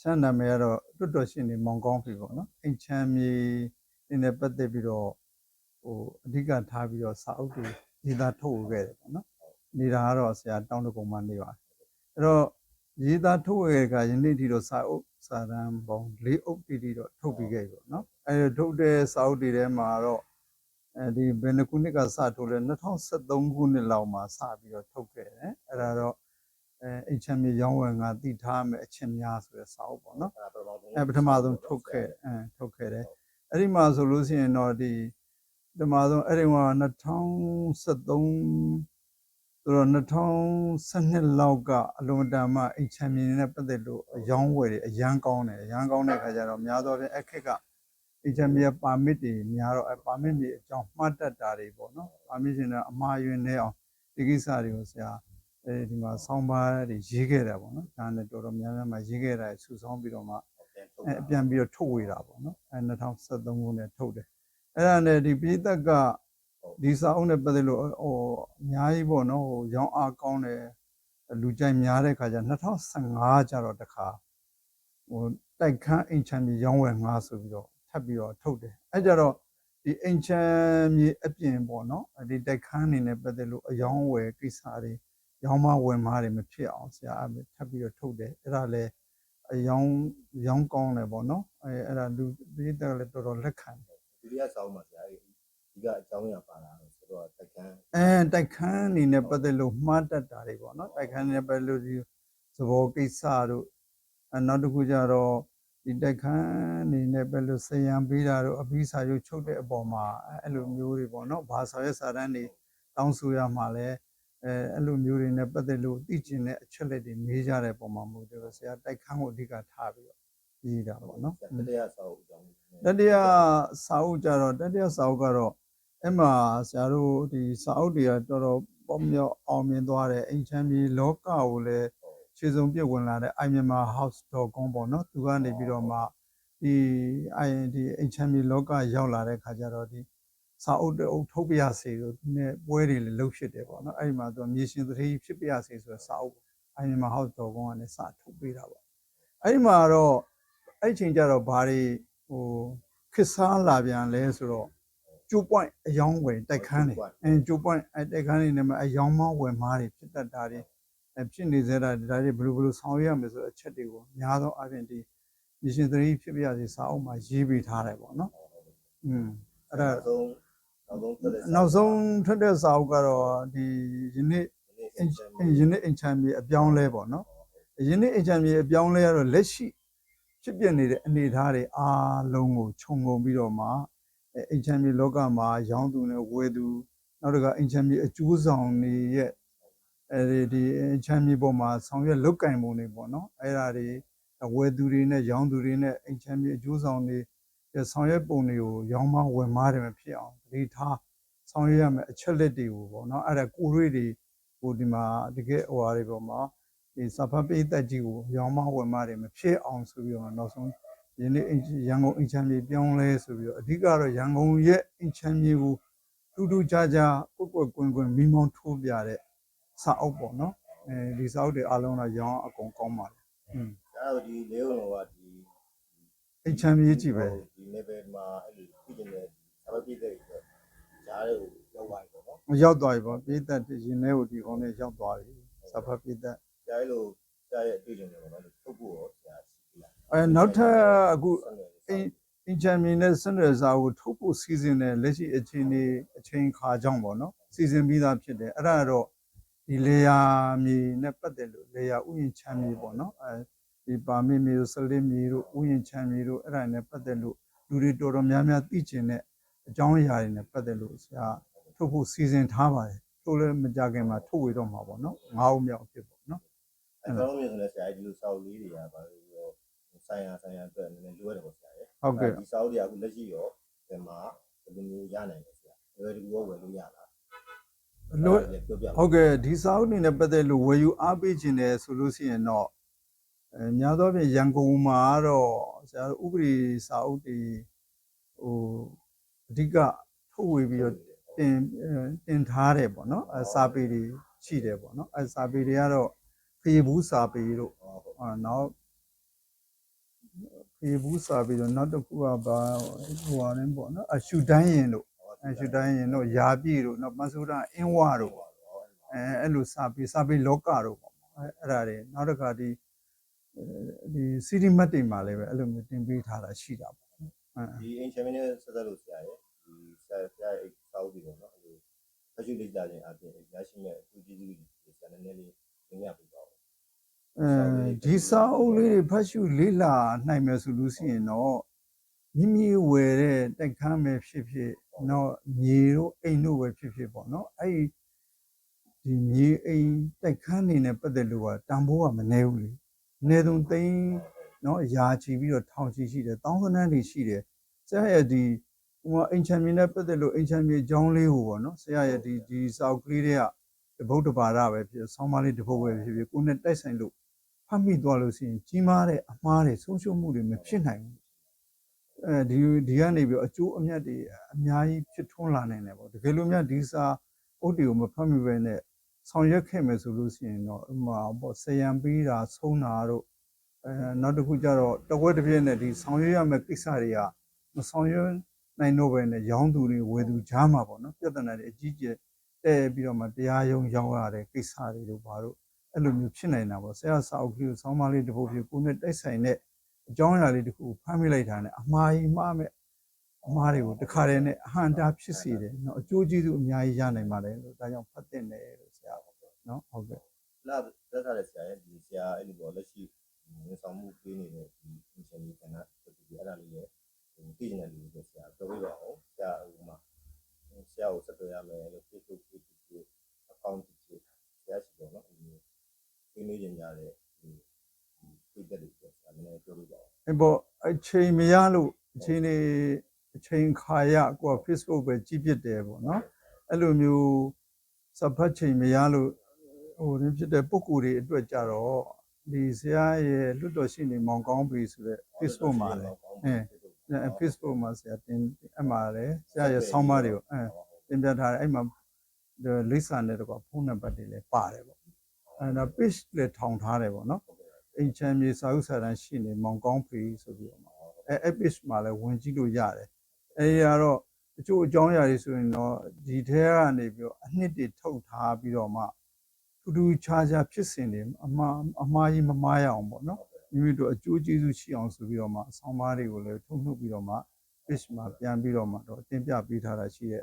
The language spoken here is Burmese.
ရှမ်းနာမည်ကတော့တွတ်တော်ရှင်နေမောင်ကောင်းပြီပေါ့နော်အိမ်ချမ်းမြေနဲ့ပတ်သက်ပြီးတော့အဓိကထားပြီးတော့စာအုပ်တွေရေးသားထုတ်ဝေခဲ့တယ်ပေါ့နော်နေတာကတော့ဆရာတောင်းတကုံမှနေပါတယ်အဲ့တော့ရေးသားထုတ်ဝေကယနေ့ထိတော့စာအုပ်စာတမ်းပေါင်း၄အုပ်တိတော့ထုတ်ပြီးခဲ့ပြီပေါ့နော်အဲ့ထုတ်တဲ့စာအုပ်တွေထဲမှာတော့ဒီဘယ်နှခုနှစ်ကစထုတ်လဲ2013ခုနှစ်လောက်မှာစပြီးတော့ထုတ်ခဲ့တယ်အဲ့ဒါတော့အိမ်ချမ်းမြေရောင်းဝယ်ငါတည်ထားမယ်အချင်းများဆိုတဲ့စာအုပ်ပေါ့နော်ပထမဆုံးထုတ်ခဲ့တယ်အဲ့ဒီမှာဆိုလို့ရှိရင်တော့ဒီပထမဆုံးအဲ့ဒီမှာ2013ဆိုတော့2012လောက်ကအလုံးတန်မှအိမ်ချမ်းမြေနဲ့ပတ်သက်လို့အယောင်းဝယ်တွေအရန်ကောင်းတယ်အရန်ကောင်းတဲ့ခါကျတော့များသောအားဖြင့်အခက်ကအိမ်ချမ်းမြေပါမစ်တွေများတော့ပါမစ်တွေအကြောင်းမှတ်တတ်တာတွေပေါ့နော်ပါမစ်ရှင်ကအမှားယွင်းနေအောင်ဒီကိစ္စတွေကိုဆရာဒီမှာဆောင်းပါးတွေရေးခဲ့တာပေါ့နော်ဒါနဲ့တော်တော်များများမှရေးခဲ့တာဆူဆောင်းပြီးတော့မှပြန်ပြီးတော့ထုတ်ဝေတာပေါ့နော်2013ခုနဲ့ထုတ်တယ်အဲ့ဒါနဲ့ဒီပြည်သက်ကဒီစာအုပ်နဲ့ပတ်သက်လို့အများကြီးပေါ့နော်ရောင်းအားကောင်းတယ်လူကြိုက်များတဲ့ခါကျ2015ကျတော့တခါတိုက်ခန်းအိမ်ချမ်းမြေရောင်းဝယ်ငါဆိုပြီးတော့ထပ်ပြီးတော့ထုတ်တယ်အဲ့ကြတော့ဒီအိမ်ချမ်းမြေအပြင်ပေါ့နော်ဒီတိုက်ခန်းအနေနဲ့ပတ်သက်လို့အယောင်းဝယ်ကိစ္စတွေရောင်းမဝယ်မားတွေမဖြစ်အောင်ဆရာထပ်ပြီးတော့ထုတ်တယ်အဲ့ဒါလည်းအယောင်းကောင်းတယ်ပေါ့နော်အဲ့ဒါလူပြည်သက်ကလည်းတော်တော်လက်ခံတယ်ဒီရဆောင်းမှာဆရာဒီကအကြောင်းရပါလာတော့ဆိုတော့တိုက်ခန်းတိုက်ခန်းအနေနဲ့ပတ်သက်လို့မှားတတ်တာတွေပေါ့နော်တိုက်ခန်းနဲ့ပတ်သက်လို့ဒီသဘောကိစ္စတို့နောက်တစ်ခုကျတော့ဒီတိုက်ခန်းအနေနဲ့ပတ်သက်လို့ဆရံပေးတာတို့အပြီးစာရုပ်ချုပ်တဲ့အပေါ်မှာအဲ့လိုမျိုးတွေပေါ့နော်ဘာစာရွက်စာတမ်းတွေတောင်းဆိုရမှာလဲအဲ့လိုမျိုးတွေနဲ့ပတ်သက်လို့သိကျင်တဲ့အချက်လက်တွေမေးကြတဲ့ပုံမှာမဟုတ်ဘူးဆရာတိုက်ခန်းကိုအဓိကထားပြီးတော့ရေးတာပေါ့နော်တတိယစာအုပ်အကြောင်းတတိယစာအုပ်ကြတော့တတိယစာအုပ်ကတော့အဲ့မှာဆရာတို့ဒီစာအုပ်တွေကတော်တော်ပေါမြောက်အောင်မြင်သွားတယ်အိမ်ချမ်းမြေလောကကိုလည်းခြေစုံပြည့်ဝင်လာတဲ့ imyanmarhouse.com ပေါ့နော်သူကနေပြီးတော့မှဒီအိမ်ချမ်းမြေလောကရောက်လာတဲ့ခါကျတော့ဒီစာအုပ်တအုပ်ထုတ်ပြရစေလို့ဒီနေ့ပွဲတွေလည်းလုပ်ဖြစ်တယ်ပေါ့နော်အဲ့ဒီမှာသူမြေရှင်သတိဖြစ်ပြရစေဆိုတဲ့စာအုပ် imyanmarhouse.com ကနေစထုတ်ပေးတာပေါ့အဲ့ဒီမှာတော့အဲ့ချိန်ကျတော့ဘာတွေခစ်စားလာပြန်လဲဆိုတော့ကျိုး point အယောင်းဝယ်တိုက်ခန်းတွေကျိုး point တိုက်ခန်းတွေနဲ့မှအယောင်းမဝယ်မားတွေဖြစ်တတ်တာတွေဖြစ်နေစေတာဒါတွေဘယ်လိုဆောင်ရွက်ရမလဲဆိုတဲ့အချက်တွေကိုများသောအားဖြင့်ဒီမြေရှင်သတိဖြစ်ပြရစီစာအုပ်မှာရေးပေးထားတယ်ပေါ့နော်အဲ့ဒါနောက်ဆုံးထွက်တဲ့စာအုပ်ကတော့ဒီယနေ့အိမ်ချမ်းမြေအပြောင်းလဲပေါ့နော်ယနေ့အိမ်ချမ်းမြေအပြောင်းလဲကတော့လက်ရှိဖြစ်ပြနေတဲ့အနေအထားတွေအားလုံးကိုခြုံငုံပြီးတော့မှအိမ်ချမ်းမြေလောကမှာရောင်းသူနဲ့ဝယ်သူနောက်တစ်ခါအိမ်ချမ်းမြေအကျိုးဆောင်တွေရဲ့ဒီအိမ်ချမ်းမြေပေါ်မှာဆောင်ရွက်လုတ်ကင်ပုံတွေပေါ့နော်အဲ့ဒါတွေဝယ်သူတွေနဲ့ရောင်းသူတွေနဲ့အိမ်ချမ်းမြေအကျိုးဆောင်တွေဆောင်ရွက်ပုံတွေကိုရောင်းမဝယ်မားတယ်မဖြစ်အောင်ဒီထားဆောင်ရွက်ရမယ်အချက်လက်တွေကိုပေါ့နော်အဲ့ဒါကိုရွေးတွေကိုဒီမှာတကယ်ဟိုဟာတွေပေါ်မှာဒီစာဖတ်ပိသက်ကြီးကိုရောင်းမဝယ်မားတယ်မဖြစ်အောင်ဆိုပြီးတော့နောက်ဆုံးယနေ့ရန်ကုန်အိမ်ချမ်းမြေပြောင်းလဲဆိုပြီးတော့အဓိကတော့ရန်ကုန်ရဲ့အိမ်ချမ်းမြေကိုထူးထူးခြားခြားကွက်ကွင်မီးမောင်းထိုးပြတဲ့စာအုပ်ပေါ့နော်ဒီစာအုပ်တွေအားလုံးတော့ရောင်းအကုန်ကောင်းပါတယ်ဒါတော့ဒီလေးဝင်ကဒီအိမ်ချမ်းမြေကြည့်ပဲဒီ level မှာအဲ့လိုပြည်နေတဲ့စာပေပြည်တဲ့ဂျားတွေကိုရောက်သွားပြီပေါ့နော်ရောက်သွားပြီပေါ့ပြည်သက်ရင်ထဲကိုဒီကောင်နဲ့ရောက်သွားပြီစာဖတ်ပြည်သက်ဂျားလိုကြားရဲ့အတွေ့အကြုံတွေပေါ့နော်ထုတ်ဖို့ရောဂျားရှိလားနောက်ထပ်အခုအင်ချမ်းမြေနဲ့စနရစာကိုထုတ်ဖို့စီစဉ်တယ်လက်ရှိအချိန်ခါကြောင့်ပေါ့နော်စီစဉ်ပြီးသားဖြစ်တယ်အဲ့ဒါတော့ဒီလေယာမြေနဲ့ပတ်သက်လို့လေယာဥယျာဉ်ချမ်းမြေပေါ့နော်ဒီပါမစ်မြေတို့စလစ်မြေတို့ဥယျာဉ်ချမ်းမြေတို့အဲ့ဒါနဲ့ပတ်သက်လို့လူတွေတော်တော်များများသိကျင်တဲ့အကြောင်းအရာတွေနဲ့ပတ်သက်လို့ဆရာထုတ်ဖို့စီစဉ်ထားပါတယ်ထုတ်လည်းမကြခင်မှာထုတ်ဝေတော့မှာပေါ့နော်9ဦးမြောက်ဖြစ်ပေါ့နော်အဲ့တော့မျိုးဆိုလဲဆရာဒီလိုစာအုပ်လေးတွေကပါလို့ဆိုင်ရာအတွက်နည်းနည်းလိုရတယ်ပေါ့ဆရာရဲ့ဟုတ်ကဲ့ဒီစာအုပ်တွေကအခုလက်ရှိရောဒီမှာဘယ်လိုမျိုးရနိုင်လဲဆရာလွယ်တူရောဝယ်လို့ရလားဟုတ်ကဲ့ဒီစာအုပ်နေနဲ့ပတ်သက်လို့ဝယ်ယူအားပေးခြင်းတယ်ဆိုလို့ရှိရင်တော့များသောဖြင့်ရန်ကုန်မှာတော့ဆရာတို့ဥပဒေစာအုပ်တွေအဓိကထုတ်ဝေပြီးတော့တင်ထားတယ်ပေါ့နော်စာပေတွေရှိတယ်ပေါ့နော်စာပေတွေကတော့ခေဘူးစာပေတို့နောက် ဖေဘူးစာပြီးတော့နောက်တစ်ခုကဘာဟိုဟာလည်းပေါ့နော်အရှူတိုင်းရင်တို့အရှူတိုင်းရင်တို့ယာပြည့်တို့နောက်မဆူဒအင်းဝတို့အဲ့လိုစာပြီးလောကတို့ပေါ့အဲ့ဒါတွေနောက်တစ်ခါဒီစီဒီမတ်တွေမှာလည်းပဲအဲ့လိုမျိုးတင်ပေးထားတာရှိတာပေါ့ ဒီအင်ချင်မင်းနဲ့ဆက်သက်လို့ဆရာရဲ့ဒီဆရာရဲ့စာအုပ်တွေပေါ့နော်အဲ့လိုဖတ်ရှုလေ့လာခြင်းအပြင်ရရှိမဲ့သူကျေးဇူးတွေဆရာနည်းနည်းလေးသင်ရပြပါဦးဒီစာအုပ်လေးတွေဖတ်ရှုလေ့လာနိုင်မယ်ဆိုလို့ရှိရင်တော့မိမိဝယ်တဲ့တိုက်ခန်းပဲဖြစ်ဖြစ်တော့မြေတို့အိမ်တို့ပဲဖြစ်ဖြစ်ပေါ့နော်အဲ့ဒီမြေအိမ်တိုက်ခန်းနေနဲ့ပတ်သက်လို့ကတန်ဖိုးကမနေဘူးလေနေသုံးသိန်းနော်ယာချီပြီးတော့ထောင်ချီရှိတယ်တောင်းစနန်းတွေရှိတယ်ဆရာရဲ့ဒီဟိုအိမ်ချမ်းမြေနဲ့ပတ်သက်လို့အိမ်ချမ်းမြေအကြောင်းလေးကိုပေါ့နော်ဆရာရဲ့ဒီစာအုပ်ကလေးတွေကတပုတ်တပါရပဲဖြစ်ဆောင်းပါးလေးတစ်ပုတ်ပဲဖြစ်ဖြစ်ကိုယ်နဲ့တိုက်ဆိုင်လို့ဖတ်မိသွားလို့ရှိရင်ကြီးမားတဲ့အမှားတွေဆုံးရှုံးမှုတွေမဖြစ်နိုင်ဘူးဒီကနေပြီးအကျိုးအမြတ်တွေအများကြီးဖြစ်ထွန်းလာနိုင်တယ်ပေါ့တကယ်လို့များဒီစာအုပ်တွေကိုမဖတ်မိပဲနဲ့ဆောင်ရွက်ခဲ့မယ်ဆိုလို့ရှိရင်တော့ဥမာပေါ့ဆယံပေးတာဆုံးတာတို့နောက်တစ်ခုကျတော့တဝက်တစ်ပြည့်နဲ့ဒီဆောင်ရွက်ရမယ့်ကိစ္စတွေကမဆောင်ရွက်နိုင်တော့ပဲနဲ့ရောင်းသူတွေဝယ်သူကြားမှာပေါ့နော်ပြဿနာတွေအကြီးကျယ်တဲ့ပြီးတော့မှတရားရုံးရောက်ရတဲ့ကိစ္စတွေတို့ဘာလို့အဲ့လိုမျိုးဖြစ်နေတာပေါ့ဆရာစာအုပ်ကလေးကိုဆောင်းပါးလေးတစ်ပုဒ်ပြကိုနဲ့တိုက်ဆိုင်တဲ့အကြောင်းအရာလေးတစ်ခုဖမ်းမိလိုက်တာနဲ့အမှားကြီးမှားမဲ့အမှားတွေကိုတခါတည်းနဲ့အဟံတာဖြစ်စေတယ်เนาะအကျိုးကျေးဇူးအများကြီးရနိုင်ပါတယ်လို့ဒါကြောင့်ဖတ်တင်တယ်လို့ဆရာဟုတ်ကဲ့เนาะဟုတ်ကဲ့လာသက်သာတဲ့ဆရာရဲ့ဒီဆရာအဲ့လိုပေါ့လက်ရှိဝန်ဆောင်မှုပေးနေတဲ့ဒီအင်ချင်ကြီးကဏ္ဍဒီအဲ့ဒါလေးရဲ့သိနေတဲ့လူတွေဆရာပြောပြပါဦးဆရာဟိုမှာဆရာကိုဆက်သွယ်ရမယ်လို့ Facebook page ကို account ကြီးဆရာရှိတော့နော်ဒီမေးကြတဲ့ဒီသိတဲ့လူတွေဆရာလည်းပြောပြပါဦးအဲ့ပေါ့အချိန်မရလို့အချိန်ခါရကိုက Facebook ပဲကြည့်ပြတယ်ပေါ့နော်အဲ့လိုမျိုးစဖတ်ချိန်မရလို့ဟိုရင်းဖြစ်တဲ့ပုံကိုယ်တွေအတွက်ကြတော့ဒီဆရာရဲ့လွတ်တော်ရှိနေမောင်ကောင်းပြီဆိုတဲ့ Facebook မှာလေFacebook မှာဆရာတင်အမှားလေဆရာရဲ့ဆောင်းပါးတွေကိုတင်ပြထားတယ်အဲ့မှာလိပ်စာနဲ့တော့ဖုန်းနံပါတ်တွေလည်းပါတယ်ပေါ့အဲ့ဒါ page လည်းထောင်ထားတယ်ပေါ့နော်အိမ်ချမ်းမြေစာဥစာတန်းရှိနေမောင်ကောင်းပြီဆိုပြီးတော့အဲ့ page မှာလည်းဝင်ကြည့်လို့ရတယ်အဲ့ဒီကတော့အချို့အကြောင်းအရာတွေဆိုရင်တော့ဒီထဲကနေပြီးတော့အနှစ်တွေထုတ်ထားပြီးတော့မှထူးခြားဖြစ်စဉ်တွေအမှားကြီးမမှားရအောင်ပေါ့နော်မိမိတို့အကျိုးကျေးဇူးရှိအောင်ဆိုပြီးတော့မှအဆောင်ပါးတွေကိုလည်းထုတ်နှုတ်ပြီးတော့မှ page မှာပြန်ပြီးတော့မှတော့တင်ပြပေးထားတာရှိတယ်